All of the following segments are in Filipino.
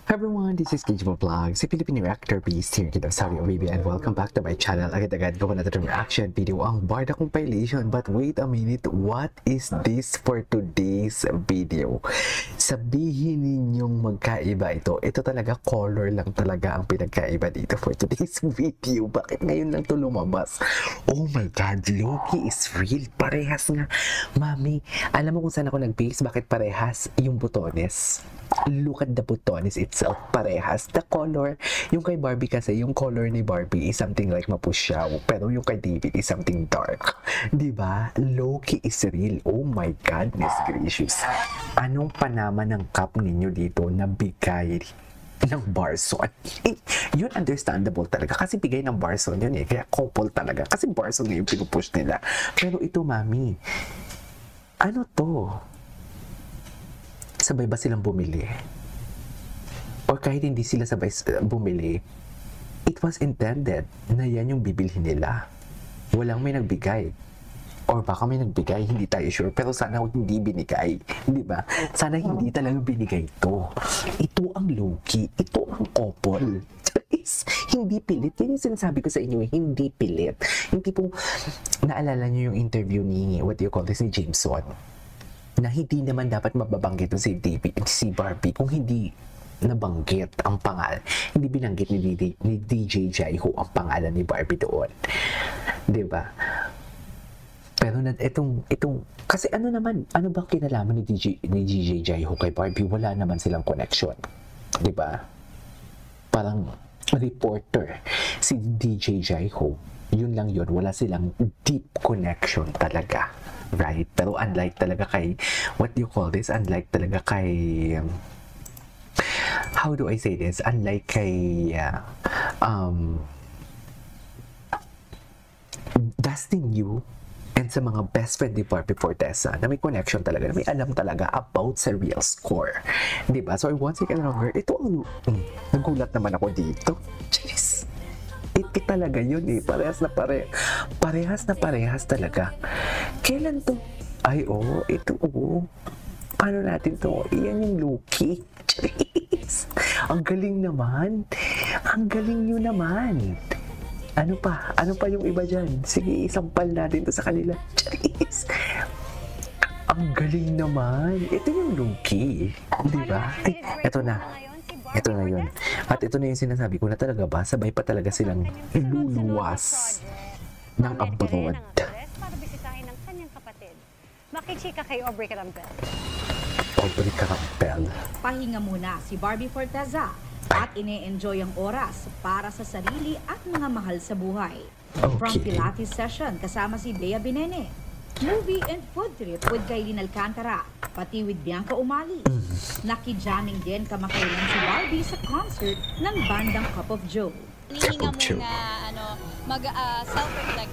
Everyone, this is Kijmo Vlog, si Filipino Reactor Beast here kita Saudi Arabia, and welcome back to my channel. Agad-agad gawa na itong reaction video ang Barda compilation. But wait a minute, what is this for today's video? Sabihin ninyong magkaiba ito. Ito talaga color lang talaga ang pinagkaiba dito for today's video. Bakit ngayon lang ito lumabas? Oh my God, Loki is real. Parehas nga. Mami, alam mo kung saan ako nag-base? Bakit parehas? Yung butones. Look at the butones itself, parehas. The color, yung kay Barbie kasi, yung color ni Barbie is something like mapusyaw, pero yung kay David is something dark. Diba? Loki is real. Oh my goodness gracious. Anong panama ng cup ninyo dito na bigay ng Barson? Yun understandable talaga kasi bigay ng Barson yun eh, kaya couple talaga kasi Barson na yung pinupush nila. Pero ito, mami, ano to? Sabay ba silang bumili? Or kahit hindi sila sabay bumili, it was intended na yan yung bibilhin nila. Walang may nagbigay. Or baka may nagbigay, hindi tayo sure. Pero sana hindi binigay. Di ba? Sana hindi talaga binigay ito. Ito ang Loki. Ito ang couple. Hindi pilit. Yan yung sinasabi ko sa inyo, hindi pilit. Hindi po, naalala nyo yung interview ni, what do you call this, ni Jameson? Na hindi naman dapat mababanggit si David, si Barbie kung hindi nabanggit ang pangalan. Hindi binanggit ni DJ Jaiho ang pangalan ni Barbie doon. 'Di ba? Pero itong kasi ano ba kinalaman ni DJ Jaiho kay Barbie? Wala naman silang connection. 'Di ba? Parang reporter si DJ Jaiho. Yun lang yun, wala silang deep connection talaga. Right? Pero unlike talaga kay, what do you call this? Unlike talaga kay, how do I say this? Unlike kay, Dustin Yu and sa mga best friend ni Barbie Fortesa na may connection talaga, na may alam talaga about sa real score. Diba? So, once again longer, ito ang, nagulat naman ako dito. Jeez. Ito talaga yun eh. Parehas na parehas talaga. Kailan to? Ay, ito, Ano natin to? Iyan yung Loki. Jeez. Ang galing naman. Ang galing nyo naman. Ano pa yung iba dyan? Sige, isampal natin to sa kanila. Jeez. Ang galing naman. Ito yung Loki. Diba? Ay, ito na. Ito na yun. At ito na yung sinasabi ko na talaga ba, sabay pa talaga silang luluwas ng abroad. Para bisitahin ng kanyang kapatid. Makichika kay Aubrey Carampel. Aubrey Carampel. Pahinga muna si Barbie Forteza at ine-enjoy ang oras para sa sarili at mga mahal sa buhay. Okay. From Pilates session kasama si Bea Binene, movie and food trip with Kailin Alcantara, pati with Bianca Umali. Nakijamming din kamakailan si Barbie sa concert ng bandang Cup of Joe. Hinihinga muna, self-reflect.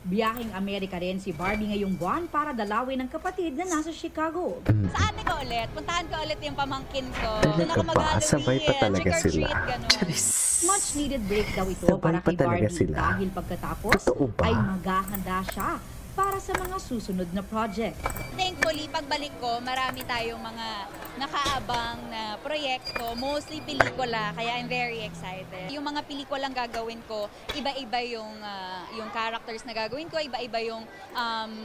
Biyaheng Amerika rin si Barbie ngayong buwan para dalawin ng kapatid na nasa Chicago. Sa ate ko ulit, puntahan ko ulit yung pamangkin ko. Talaga ba? Sabay pa talaga sila. Much needed break daw ito Sabay para pa kay talaga Barbie sila. dahil pagkatapos ay maghahanda siya para sa mga susunod na project. Thankfully, pagbalik ko, marami tayong mga nakaabang na proyekto, mostly pelikula, kaya I'm very excited. Yung mga pelikulang gagawin ko, iba-iba yung characters na gagawin ko, iba-iba yung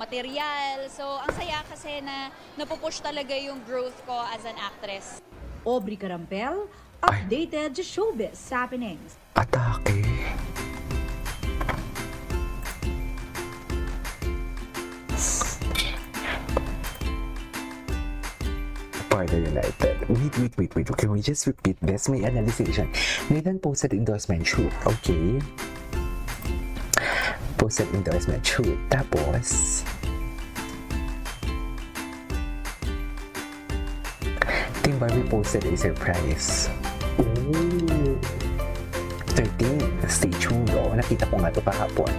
material. So, ang saya kasi na napupush talaga yung growth ko as an actress. Aubrey Carampel, updated sa showbiz happenings. Atake. Partner United. Wait. Can we just repeat this? May analyzation. Nathan posted endorsement shoot. Okay. Posted endorsement shoot. Tapos, Team Barbie posted a surprise. Ooh. 13. Stay tuned. Nakita ko nga ito kahapon.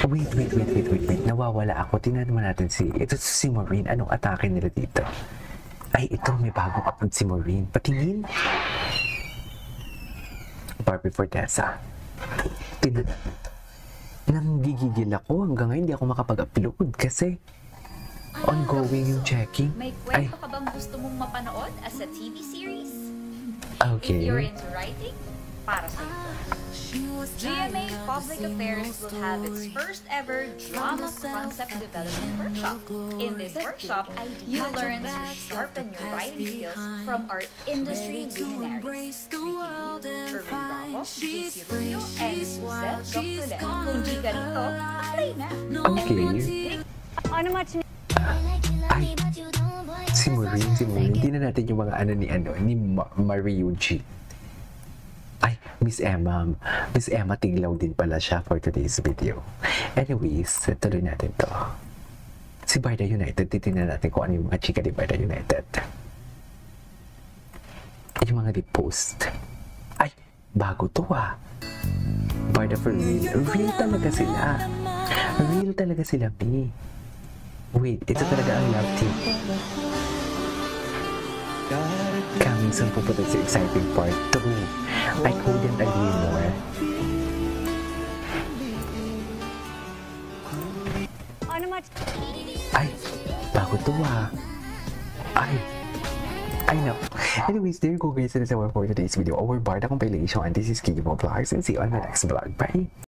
Wait. Nawawala ako. Tingnan naman natin ito si Maureen. Anong atake nila dito? Ay, ito. May bagong upload si Maureen. Patingin. Barbie Fortesa. Tingnan. Nanggigigil ako. Hanggang ngayon hindi ako makapag-upload kasi ongoing yung checking. May kwento ka bang gusto mong mapanood as a TV series? Okay. If you're into writing, para sa ito. GMA Public Affairs will have its first ever drama concept development workshop. In this workshop, you learn to sharpen your writing skills from our industry luminaries. Irving Bravo, JC Rubio, and Suzette Goktulen. Kung di ka rito, apply na. Okay. Ay, si Maureen. Hindi na natin yung mga ni Mario G. Ay, Miss Emma Tiglaw din pala siya for today's video. Anyways, tuloy natin to. Si Barda United, titignan natin kung ano yung mga chika ni Barda United. Yung mga repost. Ay, bago to Barda for real. Real talaga sila. Real talaga sila, B. Wait, ito talaga ang love team. Coming soon pupunta sa exciting part 2. I couldn't agree more. Ay, bago to I know. Anyways, there you go guys. That is our for today's video. Our Barda compilation. And this is Kimo Vlogs. And see you on the next vlog. Bye!